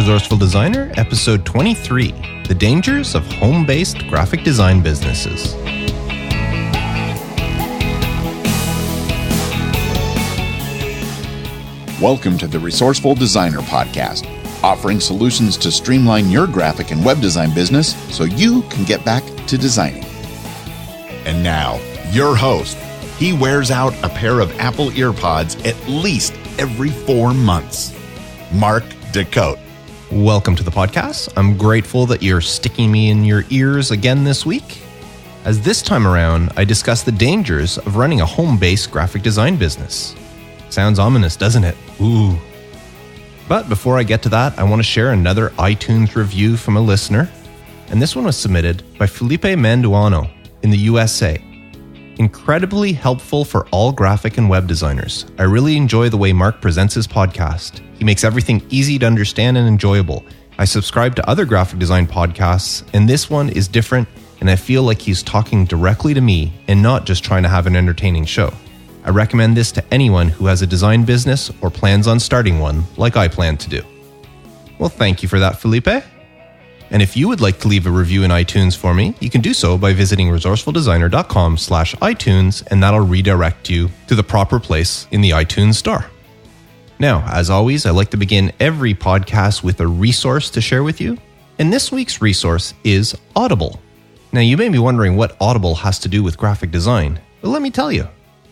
Resourceful Designer, episode 23, The Dangers of Home-Based Graphic Design Businesses. Welcome to the Resourceful Designer Podcast, offering solutions to streamline your graphic and web design business so you can get back to designing. And now, your host. He wears out a pair of Apple EarPods at least every 4 months. Mark DeCote. Welcome to the podcast. I'm grateful that you're sticking me in your ears again this week, as this time around, I discuss the dangers of running a home-based graphic design business. Sounds ominous, doesn't it? Ooh. But before I get to that, I want to share another iTunes review from a listener, and this one was submitted by Felipe Manduano in the USA. Incredibly helpful for all graphic and web designers. I really enjoy the way Mark presents his podcast. He makes everything easy to understand and enjoyable. I subscribe to other graphic design podcasts, and this one is different, and I feel like he's talking directly to me and not just trying to have an entertaining show. I recommend this to anyone who has a design business or plans on starting one, like I plan to do. Well, thank you for that, Felipe. And if you would like to leave a review in iTunes for me, you can do so by visiting resourcefuldesigner.com/iTunes, and that'll redirect you to the proper place in the iTunes store. Now, as always, I like to begin every podcast with a resource to share with you. And this week's resource is Audible. Now, you may be wondering what Audible has to do with graphic design. Well, let me tell you.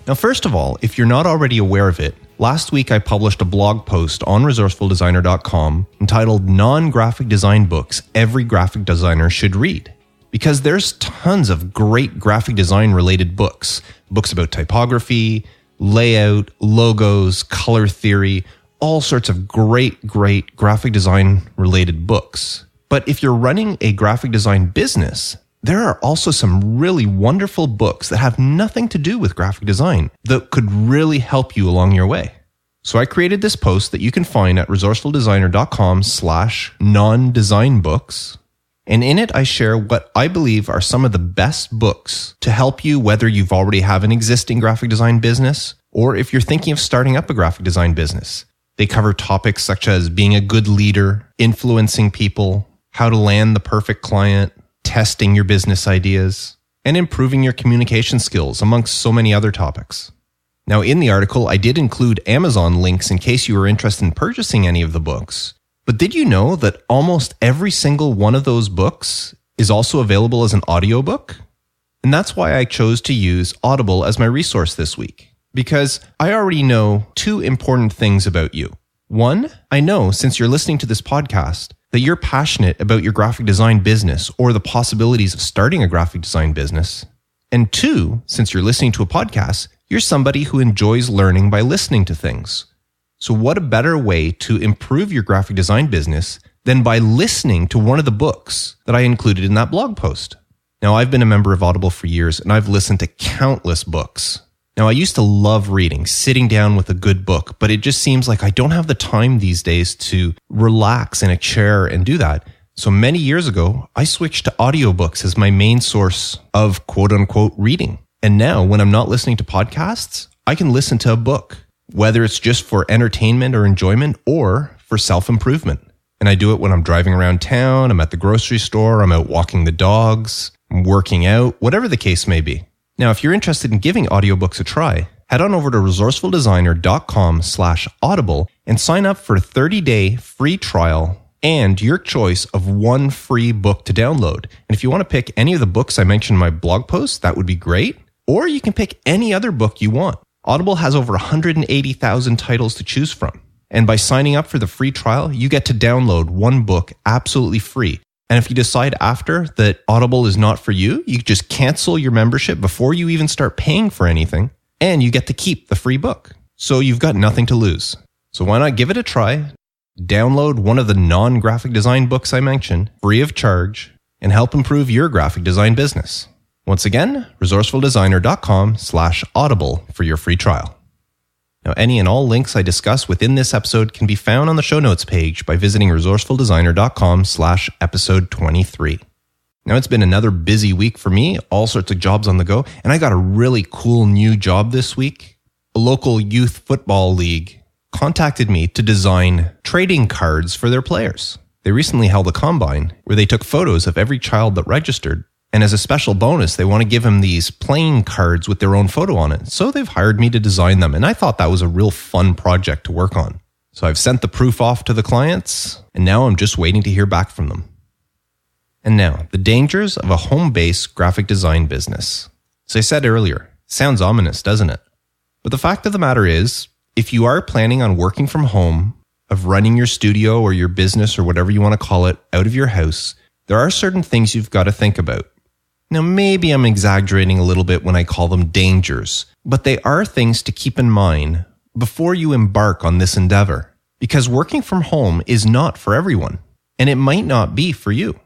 Now, first of all, if you're not already aware of it, last week I published a blog post on resourcefuldesigner.com entitled Non-Graphic Design Books Every Graphic Designer Should Read. Because there's tons of great graphic design related books. Books about typography, layout, logos, color theory, all sorts of great graphic design related books. But if you're running a graphic design business, there are also some really wonderful books that have nothing to do with graphic design that could really help you along your way. So I created this post that you can find at resourcefuldesigner.com/non-design books. And in it, I share what I believe are some of the best books to help you, whether you've already have an existing graphic design business or if you're thinking of starting up a graphic design business. They cover topics such as being a good leader, influencing people, how to land the perfect client, testing your business ideas, and improving your communication skills, amongst so many other topics. Now, in the article, I did include Amazon links in case you were interested in purchasing any of the books. But did you know that almost every single one of those books is also available as an audiobook? And that's why I chose to use Audible as my resource this week, because I already know two important things about you. One, I know since you're listening to this podcast, that you're passionate about your graphic design business or the possibilities of starting a graphic design business. And two, since you're listening to a podcast, you're somebody who enjoys learning by listening to things. So what a better way to improve your graphic design business than by listening to one of the books that I included in that blog post. Now, I've been a member of Audible for years, and I've listened to countless books. Now, I used to love reading, sitting down with a good book, but it just seems like I don't have the time these days to relax in a chair and do that. So many years ago, I switched to audiobooks as my main source of quote-unquote reading. And now, when I'm not listening to podcasts, I can listen to a book, whether it's just for entertainment or enjoyment or for self-improvement. And I do it when I'm driving around town, I'm at the grocery store, I'm out walking the dogs, I'm working out, whatever the case may be. Now, if you're interested in giving audiobooks a try, head on over to resourcefuldesigner.com/audible and sign up for a 30-day free trial and your choice of one free book to download. And if you want to pick any of the books I mentioned in my blog post, that would be great. Or you can pick any other book you want. Audible has over 180,000 titles to choose from. And by signing up for the free trial, you get to download one book absolutely free. And if you decide after that Audible is not for you, you just cancel your membership before you even start paying for anything, and you get to keep the free book. So you've got nothing to lose. So why not give it a try? Download one of the non-graphic design books I mentioned, free of charge, and help improve your graphic design business. Once again, resourcefuldesigner.com/audible for your free trial. Now, any and all links I discuss within this episode can be found on the show notes page by visiting resourcefuldesigner.com/episode 23. Now, it's been another busy week for me, all sorts of jobs on the go, and I got a really cool new job this week. A local youth football league contacted me to design trading cards for their players. They recently held a combine where they took photos of every child that registered. And as a special bonus, they want to give them these playing cards with their own photo on it. So they've hired me to design them. And I thought that was a real fun project to work on. So I've sent the proof off to the clients, and now I'm just waiting to hear back from them. And now, the dangers of a home-based graphic design business. As I said earlier, sounds ominous, doesn't it? But the fact of the matter is, if you are planning on working from home, of running your studio or your business or whatever you want to call it out of your house, there are certain things you've got to think about. Now, maybe I'm exaggerating a little bit when I call them dangers, but they are things to keep in mind before you embark on this endeavor, because working from home is not for everyone, and it might not be for you.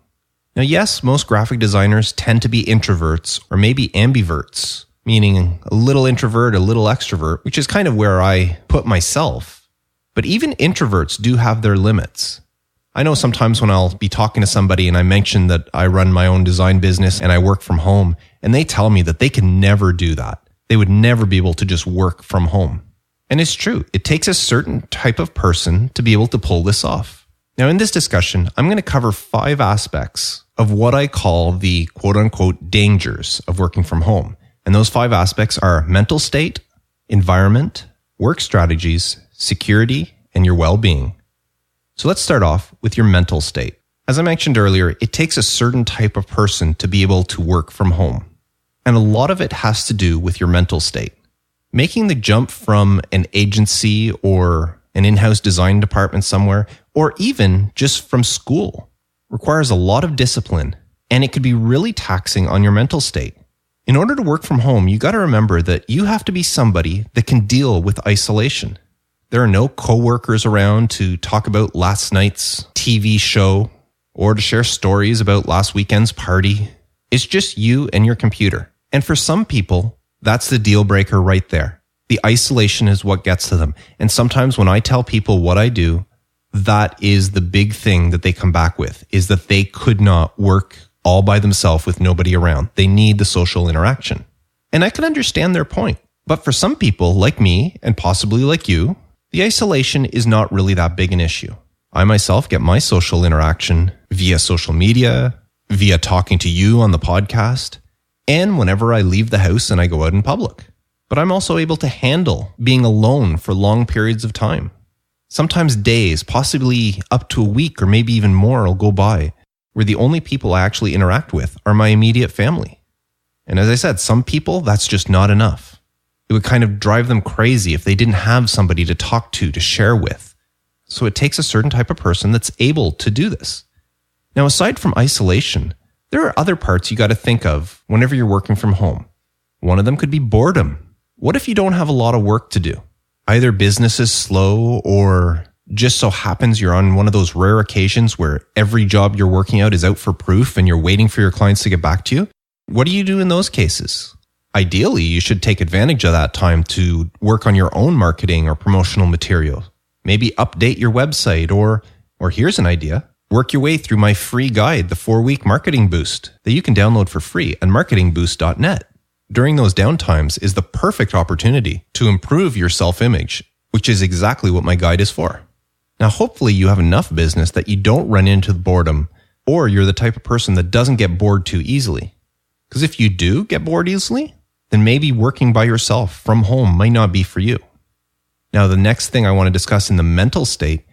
Now, yes, most graphic designers tend to be introverts or maybe ambiverts, meaning a little introvert, a little extrovert, which is kind of where I put myself. But even introverts do have their limits. I know sometimes when I'll be talking to somebody and I mention that I run my own design business and I work from home, and they tell me that they can never do that. They would never be able to just work from home. And it's true. It takes a certain type of person to be able to pull this off. Now, in this discussion, I'm going to cover 5 aspects of what I call the quote-unquote dangers of working from home. And those 5 aspects are mental state, environment, work strategies, security, and your well-being. So let's start off with your mental state. As I mentioned earlier, it takes a certain type of person to be able to work from home. And a lot of it has to do with your mental state. Making the jump from an agency or an in-house design department somewhere, or even just from school, requires a lot of discipline, and it could be really taxing on your mental state. In order to work from home, you got to remember that you have to be somebody that can deal with isolation. There are no coworkers around to talk about last night's TV show or to share stories about last weekend's party. It's just you and your computer. And for some people, that's the deal breaker right there. The isolation is what gets to them. And sometimes when I tell people what I do, that is the big thing that they come back with, is that they could not work all by themselves with nobody around. They need the social interaction. And I can understand their point. But for some people like me, and possibly like you, the isolation is not really that big an issue. I myself get my social interaction via social media, via talking to you on the podcast, and whenever I leave the house and I go out in public. But I'm also able to handle being alone for long periods of time. Sometimes days, possibly up to a week or maybe even more will go by where the only people I actually interact with are my immediate family. And as I said, some people, that's just not enough. It would kind of drive them crazy if they didn't have somebody to talk to share with. So it takes a certain type of person that's able to do this. Now, aside from isolation, there are other parts you got to think of whenever you're working from home. One of them could be boredom. What if you don't have a lot of work to do? Either business is slow or just so happens you're on one of those rare occasions where every job you're working out is out for proof and you're waiting for your clients to get back to you. What do you do in those cases? Ideally, you should take advantage of that time to work on your own marketing or promotional material. Maybe update your website or here's an idea. Work your way through my free guide, the 4-week marketing boost that you can download for free at marketingboost.net. During those downtimes is the perfect opportunity to improve your self-image, which is exactly what my guide is for. Now, hopefully you have enough business that you don't run into boredom, or you're the type of person that doesn't get bored too easily. Because if you do get bored easily, then maybe working by yourself from home might not be for you. Now, the next thing I want to discuss in the mental state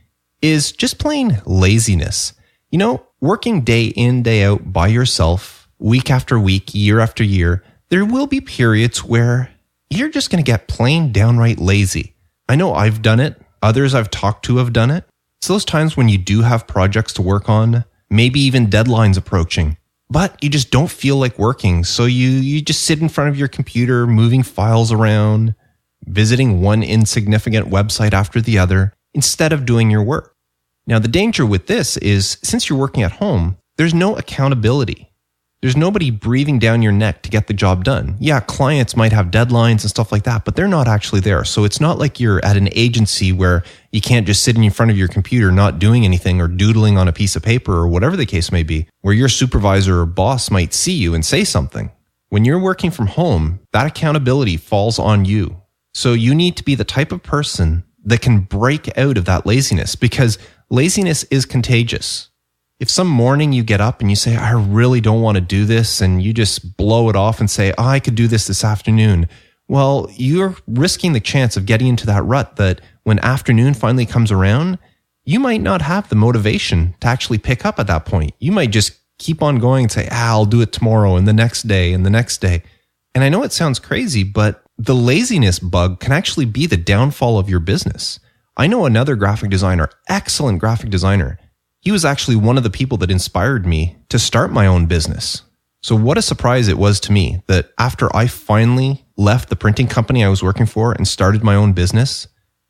is just plain laziness. You know, working day in, day out by yourself, week after week, year after year, there will be periods where you're just going to get plain downright lazy. I know I've done it. Others I've talked to have done it. It's those times when you do have projects to work on, maybe even deadlines approaching, but you just don't feel like working. So you just sit in front of your computer, moving files around, visiting one insignificant website after the other, instead of doing your work. Now, the danger with this is, since you're working at home, there's no accountability. There's nobody breathing down your neck to get the job done. Yeah, clients might have deadlines and stuff like that, but they're not actually there. So it's not like you're at an agency where you can't just sit in front of your computer not doing anything or doodling on a piece of paper or whatever the case may be, where your supervisor or boss might see you and say something. When you're working from home, that accountability falls on you. So you need to be the type of person that can break out of that laziness, because laziness is contagious. If some morning you get up and you say, I really don't want to do this, and you just blow it off and say, I could do this afternoon, well, you're risking the chance of getting into that rut that when afternoon finally comes around, you might not have the motivation to actually pick up at that point. You might just keep on going and say, I'll do it tomorrow and the next day and the next day. And I know it sounds crazy, but the laziness bug can actually be the downfall of your business. I know another graphic designer, excellent graphic designer. He was actually one of the people that inspired me to start my own business. So what a surprise it was to me that after I finally left the printing company I was working for and started my own business,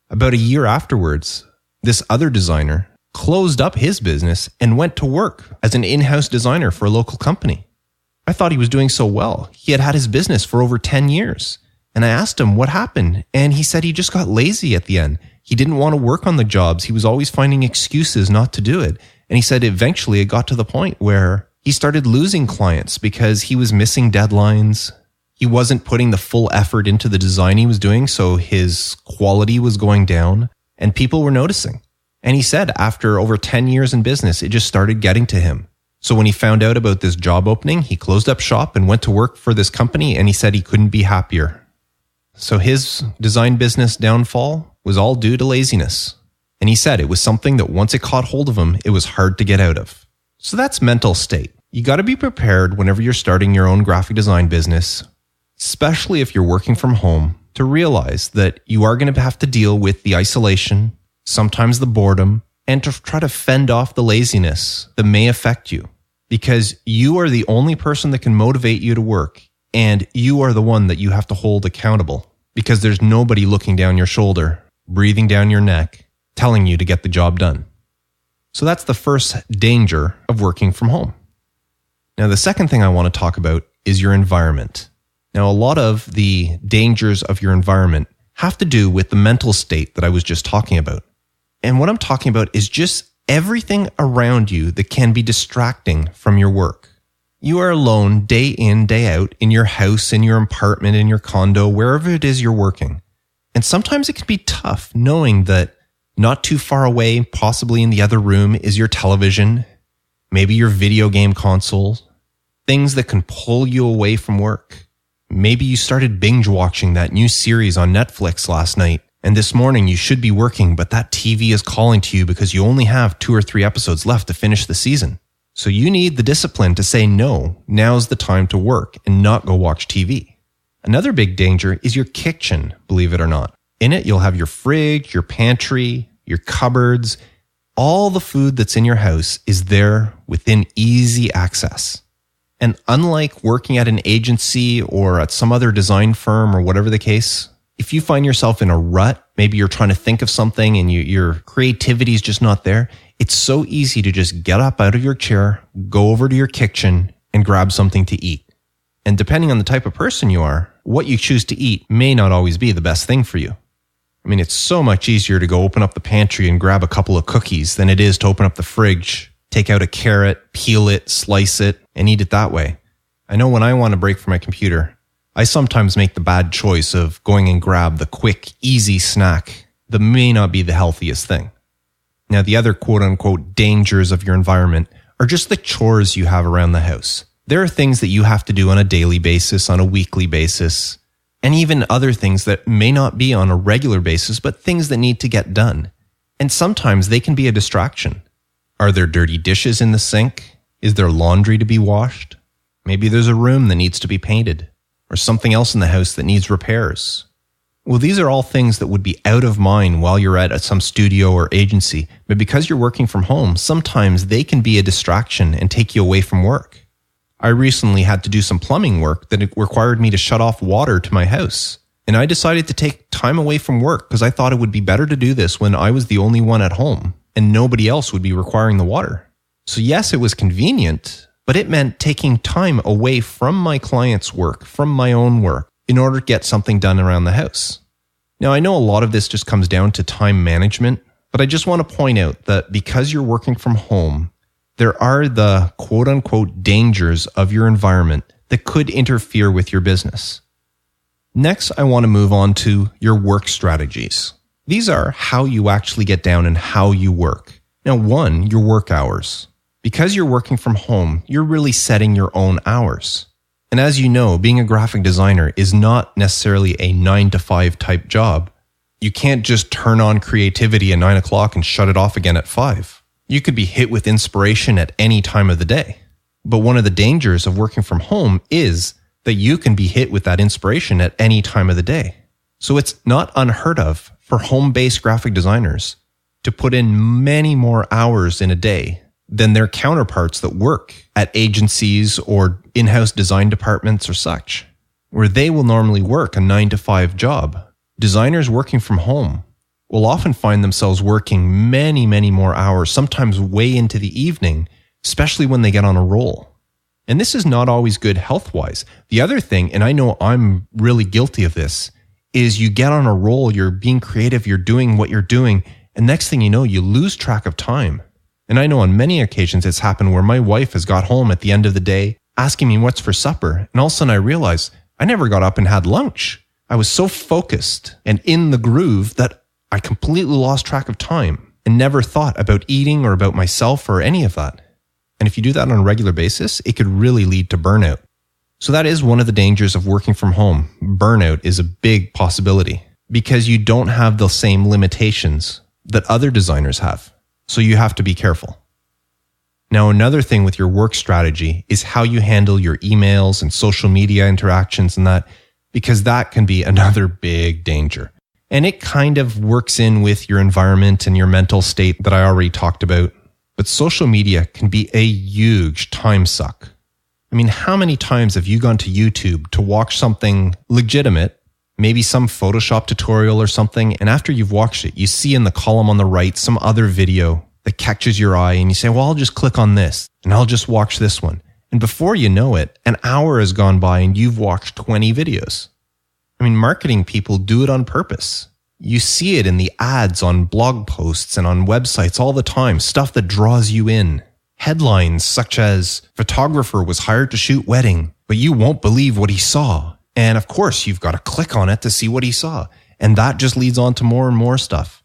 about a year afterwards, this other designer closed up his business and went to work as an in-house designer for a local company. I thought he was doing so well. He had had his business for over 10 years. And I asked him what happened. And he said he just got lazy at the end. He didn't want to work on the jobs. He was always finding excuses not to do it. And he said eventually it got to the point where he started losing clients because he was missing deadlines. He wasn't putting the full effort into the design he was doing, so his quality was going down and people were noticing. And he said after over 10 years in business, it just started getting to him. So when he found out about this job opening, he closed up shop and went to work for this company, and he said he couldn't be happier. So his design business downfall was all due to laziness. And he said it was something that once it caught hold of him, it was hard to get out of. So that's mental state. You got to be prepared whenever you're starting your own graphic design business, especially if you're working from home, to realize that you are going to have to deal with the isolation, sometimes the boredom, and to try to fend off the laziness that may affect you, because you are the only person that can motivate you to work, and you are the one that you have to hold accountable, because there's nobody looking down your shoulder, breathing down your neck, telling you to get the job done. So that's the first danger of working from home. Now, the second thing I want to talk about is your environment. Now, a lot of the dangers of your environment have to do with the mental state that I was just talking about. And what I'm talking about is just everything around you that can be distracting from your work. You are alone day in, day out in your house, in your apartment, in your condo, wherever it is you're working. And sometimes it can be tough knowing that not too far away, possibly in the other room, is your television, maybe your video game console, things that can pull you away from work. Maybe you started binge watching that new series on Netflix last night, and this morning you should be working, but that TV is calling to you because you only have 2 or 3 episodes left to finish the season. So you need the discipline to say, no, now's the time to work and not go watch TV. Another big danger is your kitchen, believe it or not. In it, you'll have your fridge, your pantry, your cupboards. All the food that's in your house is there within easy access. And unlike working at an agency or at some other design firm or whatever the case, if you find yourself in a rut, maybe you're trying to think of something and your creativity is just not there, it's so easy to just get up out of your chair, go over to your kitchen, and grab something to eat. And depending on the type of person you are, what you choose to eat may not always be the best thing for you. I mean, it's so much easier to go open up the pantry and grab a couple of cookies than it is to open up the fridge, take out a carrot, peel it, slice it, and eat it that way. I know when I want a break from my computer, I sometimes make the bad choice of going and grab the quick, easy snack that may not be the healthiest thing. Now, the other quote-unquote dangers of your environment are just the chores you have around the house. There are things that you have to do on a daily basis, on a weekly basis, and even other things that may not be on a regular basis, but things that need to get done. And sometimes they can be a distraction. Are there dirty dishes in the sink? Is there laundry to be washed? Maybe there's a room that needs to be painted, or something else in the house that needs repairs. Well, these are all things that would be out of mind while you're at some studio or agency, but because you're working from home, sometimes they can be a distraction and take you away from work. I recently had to do some plumbing work that required me to shut off water to my house, and I decided to take time away from work because I thought it would be better to do this when I was the only one at home and nobody else would be requiring the water. So yes, it was convenient, but it meant taking time away from my client's work, from my own work, in order to get something done around the house. Now, I know a lot of this just comes down to time management, but I just want to point out that because you're working from home, there are the quote-unquote dangers of your environment that could interfere with your business. Next, I want to move on to your work strategies. These are how you actually get down and how you work. Now, 1, your work hours. Because you're working from home, you're really setting your own hours. And as you know, being a graphic designer is not necessarily a 9-to-5 type job. You can't just turn on creativity at 9 o'clock and shut it off again at 5. You could be hit with inspiration at any time of the day. But one of the dangers of working from home is that you can be hit with that inspiration at any time of the day. So it's not unheard of for home-based graphic designers to put in many more hours in a day than their counterparts that work at agencies or in-house design departments or such, where they will normally work a 9-to-5 job. Designers working from home will often find themselves working many, many more hours, sometimes way into the evening, especially when they get on a roll. And this is not always good health-wise. The other thing, and I know I'm really guilty of this, is you get on a roll, you're being creative, you're doing what you're doing, and next thing you know, you lose track of time. And I know on many occasions it's happened where my wife has got home at the end of the day asking me what's for supper. And all of a sudden I realized I never got up and had lunch. I was so focused and in the groove that I completely lost track of time and never thought about eating or about myself or any of that. And if you do that on a regular basis, it could really lead to burnout. So that is one of the dangers of working from home. Burnout is a big possibility because you don't have the same limitations that other designers have. So you have to be careful. Now, another thing with your work strategy is how you handle your emails and social media interactions and that, because that can be another big danger. And it kind of works in with your environment and your mental state that I already talked about. But social media can be a huge time suck. I mean, how many times have you gone to YouTube to watch something legitimate, maybe some Photoshop tutorial or something, and after you've watched it, you see in the column on the right some other video that catches your eye and you say, well, I'll just click on this and I'll just watch this one. And before you know it, an hour has gone by and you've watched 20 videos. I mean, marketing people do it on purpose. You see it in the ads on blog posts and on websites all the time, stuff that draws you in. Headlines such as, photographer was hired to shoot wedding, but you won't believe what he saw. And of course, you've got to click on it to see what he saw. And that just leads on to more and more stuff.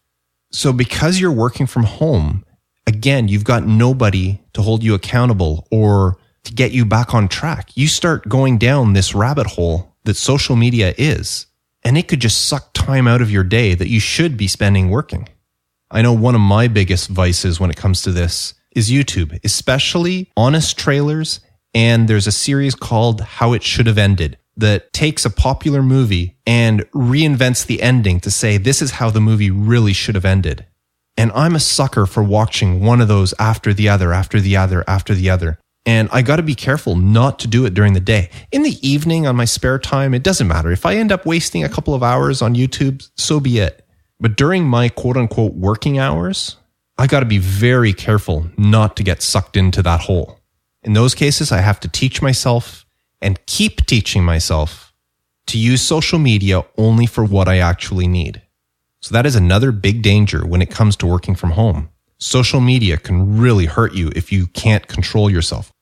So because you're working from home, again, you've got nobody to hold you accountable or to get you back on track. You start going down this rabbit hole that social media is, and it could just suck time out of your day that you should be spending working. I know one of my biggest vices when it comes to this is YouTube, especially honest trailers. And there's a series called How It Should Have Ended that takes a popular movie and reinvents the ending to say, this is how the movie really should have ended. And I'm a sucker for watching one of those after the other, after the other, after the other. And I got to be careful not to do it during the day. In the evening, on my spare time, it doesn't matter. If I end up wasting a couple of hours on YouTube, so be it. But during my quote unquote working hours, I got to be very careful not to get sucked into that hole. In those cases, I have to teach myself and keep teaching myself to use social media only for what I actually need. So that is another big danger when it comes to working from home. Social media can really hurt you if you can't control yourself.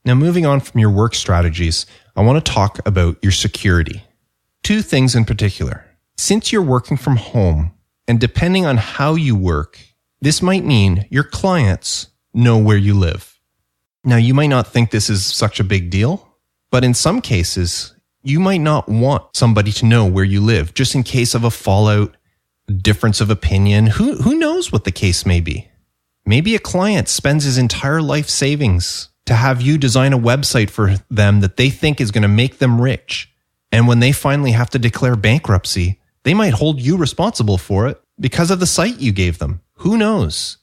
Now, moving on from your work strategies, I want to talk about your security. 2 things in particular. Since you're working from home, and depending on how you work, this might mean your clients know where you live. Now, you might not think this is such a big deal, but in some cases, you might not want somebody to know where you live, just in case of a fallout, difference of opinion. Who knows what the case may be? Maybe a client spends his entire life savings to have you design a website for them that they think is going to make them rich. And when they finally have to declare bankruptcy, they might hold you responsible for it because of the site you gave them. Who knows?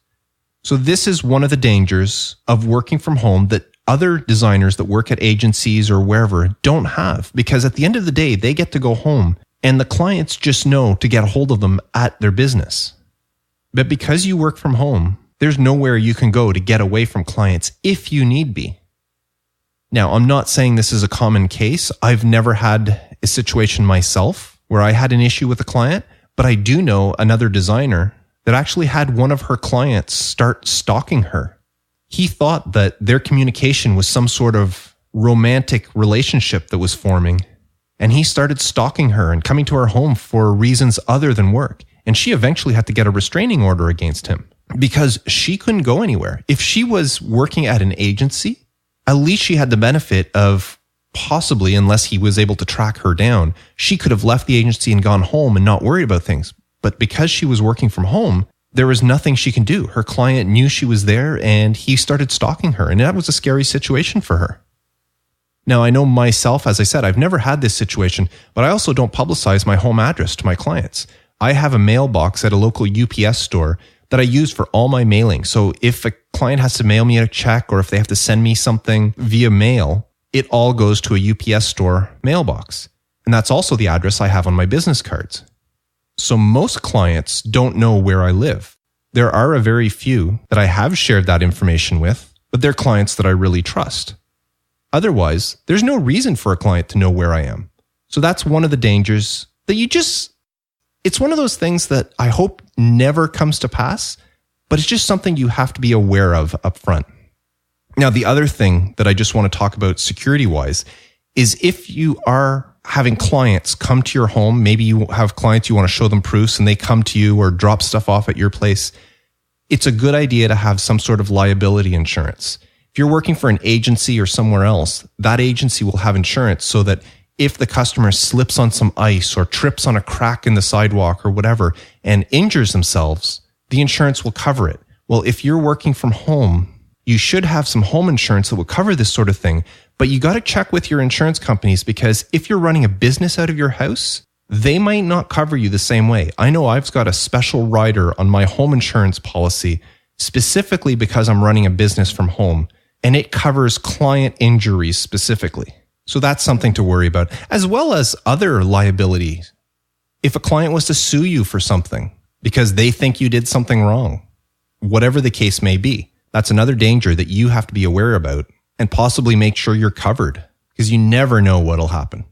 So this is one of the dangers of working from home that other designers that work at agencies or wherever don't have, because at the end of the day, they get to go home and the clients just know to get a hold of them at their business. But because you work from home, there's nowhere you can go to get away from clients if you need be. Now, I'm not saying this is a common case. I've never had a situation myself where I had an issue with a client, but I do know another designer that actually had one of her clients start stalking her. He thought that their communication was some sort of romantic relationship that was forming, and he started stalking her and coming to her home for reasons other than work. And she eventually had to get a restraining order against him because she couldn't go anywhere. If she was working at an agency, at least she had the benefit of possibly, unless he was able to track her down, she could have left the agency and gone home and not worried about things. But because she was working from home, there was nothing she can do. Her client knew she was there and he started stalking her. And that was a scary situation for her. Now, I know myself, as I said, I've never had this situation, but I also don't publicize my home address to my clients. I have a mailbox at a local UPS store that I use for all my mailing. So if a client has to mail me a check or if they have to send me something via mail, it all goes to a UPS store mailbox. And that's also the address I have on my business cards. So most clients don't know where I live. There are a very few that I have shared that information with, but they're clients that I really trust. Otherwise, there's no reason for a client to know where I am. So that's one of the dangers that it's one of those things that I hope never comes to pass, but it's just something you have to be aware of up front. Now, the other thing that I just want to talk about security-wise is if you are having clients come to your home, maybe you have clients, you want to show them proofs and they come to you or drop stuff off at your place, it's a good idea to have some sort of liability insurance. If you're working for an agency or somewhere else, that agency will have insurance so that if the customer slips on some ice or trips on a crack in the sidewalk or whatever and injures themselves, the insurance will cover it. Well, if you're working from home, you should have some home insurance that will cover this sort of thing, but you got to check with your insurance companies because if you're running a business out of your house, they might not cover you the same way. I know I've got a special rider on my home insurance policy specifically because I'm running a business from home, and it covers client injuries specifically. So that's something to worry about, as well as other liabilities. If a client was to sue you for something because they think you did something wrong, whatever the case may be, that's another danger that you have to be aware about and possibly make sure you're covered because you never know what'll happen.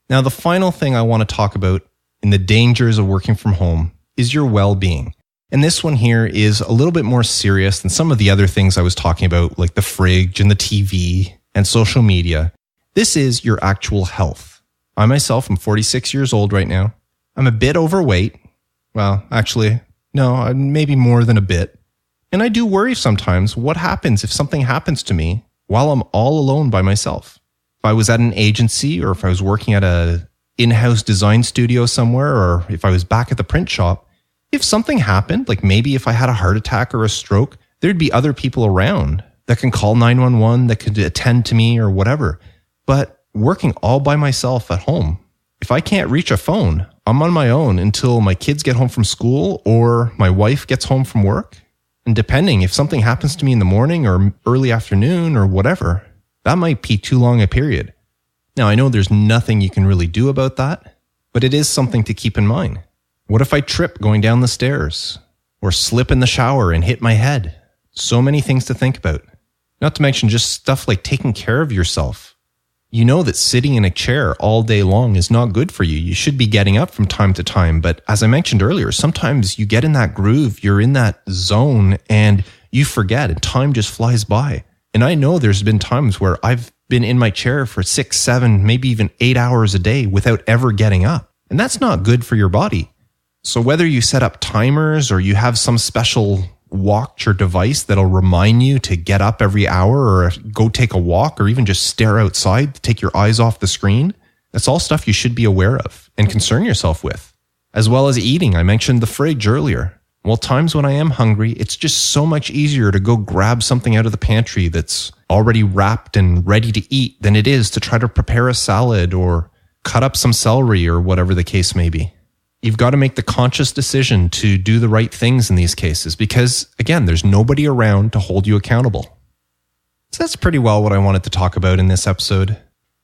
Now, the final thing I want to talk about in the dangers of working from home is your well-being. And this one here is a little bit more serious than some of the other things I was talking about, like the fridge and the TV and social media. This is your actual health. I myself am 46 years old right now. I'm a bit overweight. Well, actually, no, maybe more than a bit. And I do worry sometimes what happens if something happens to me while I'm all alone by myself. If I was at an agency or if I was working at a in-house design studio somewhere or if I was back at the print shop, if something happened, like maybe if I had a heart attack or a stroke, there'd be other people around that can call 911, that could attend to me or whatever. But working all by myself at home, if I can't reach a phone, I'm on my own until my kids get home from school or my wife gets home from work. And depending, if something happens to me in the morning or early afternoon or whatever, that might be too long a period. Now, I know there's nothing you can really do about that, but it is something to keep in mind. What if I trip going down the stairs or slip in the shower and hit my head? So many things to think about. Not to mention just stuff like taking care of yourself. You know that sitting in a chair all day long is not good for you. You should be getting up from time to time. But as I mentioned earlier, sometimes you get in that groove, you're in that zone and you forget and time just flies by. And I know there's been times where I've been in my chair for 6, 7, maybe even 8 hours a day without ever getting up. And that's not good for your body. So whether you set up timers or you have some special watch or device that'll remind you to get up every hour or go take a walk or even just stare outside to take your eyes off the screen, that's all stuff you should be aware of and concern yourself with. As well as eating. I mentioned the fridge earlier. Well, times when I am hungry, it's just so much easier to go grab something out of the pantry that's already wrapped and ready to eat than it is to try to prepare a salad or cut up some celery or whatever the case may be. You've got to make the conscious decision to do the right things in these cases because, again, there's nobody around to hold you accountable. So that's pretty well what I wanted to talk about in this episode.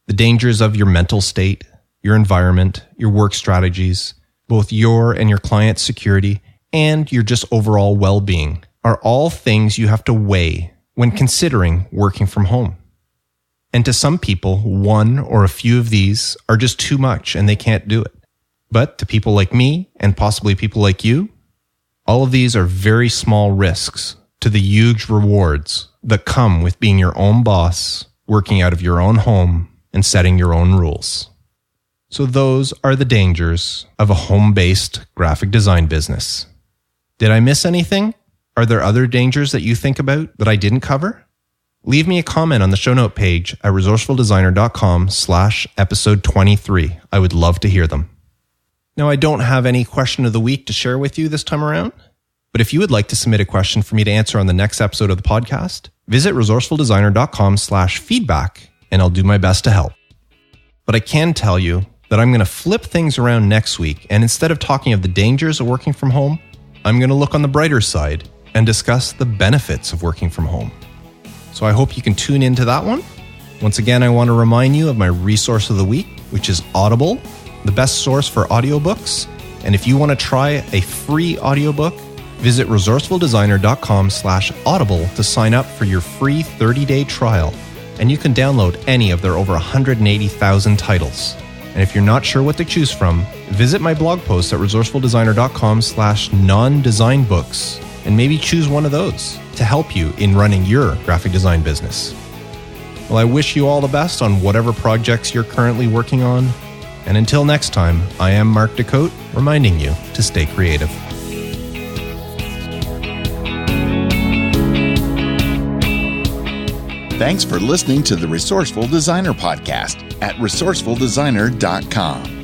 The dangers of your mental state, your environment, your work strategies, both your and your client's security, and your just overall well-being are all things you have to weigh when considering working from home. And to some people, one or a few of these are just too much and they can't do it. But to people like me and possibly people like you, all of these are very small risks to the huge rewards that come with being your own boss, working out of your own home, and setting your own rules. So those are the dangers of a home-based graphic design business. Did I miss anything? Are there other dangers that you think about that I didn't cover? Leave me a comment on the show note page at resourcefuldesigner.com/episode 23. I would love to hear them. Now, I don't have any question of the week to share with you this time around, but if you would like to submit a question for me to answer on the next episode of the podcast, visit resourcefuldesigner.com/feedback and I'll do my best to help. But I can tell you that I'm going to flip things around next week, and instead of talking of the dangers of working from home, I'm going to look on the brighter side and discuss the benefits of working from home. So I hope you can tune into that one. Once again, I want to remind you of my resource of the week, which is Audible, the best source for audiobooks. And if you want to try a free audiobook, visit resourcefuldesigner.com/audible to sign up for your free 30-day trial. And you can download any of their over 180,000 titles. And if you're not sure what to choose from, visit my blog post at resourcefuldesigner.com/non-design books and maybe choose one of those to help you in running your graphic design business. Well, I wish you all the best on whatever projects you're currently working on. And until next time, I am Mark Decote, reminding you to stay creative. Thanks for listening to the Resourceful Designer Podcast at resourcefuldesigner.com.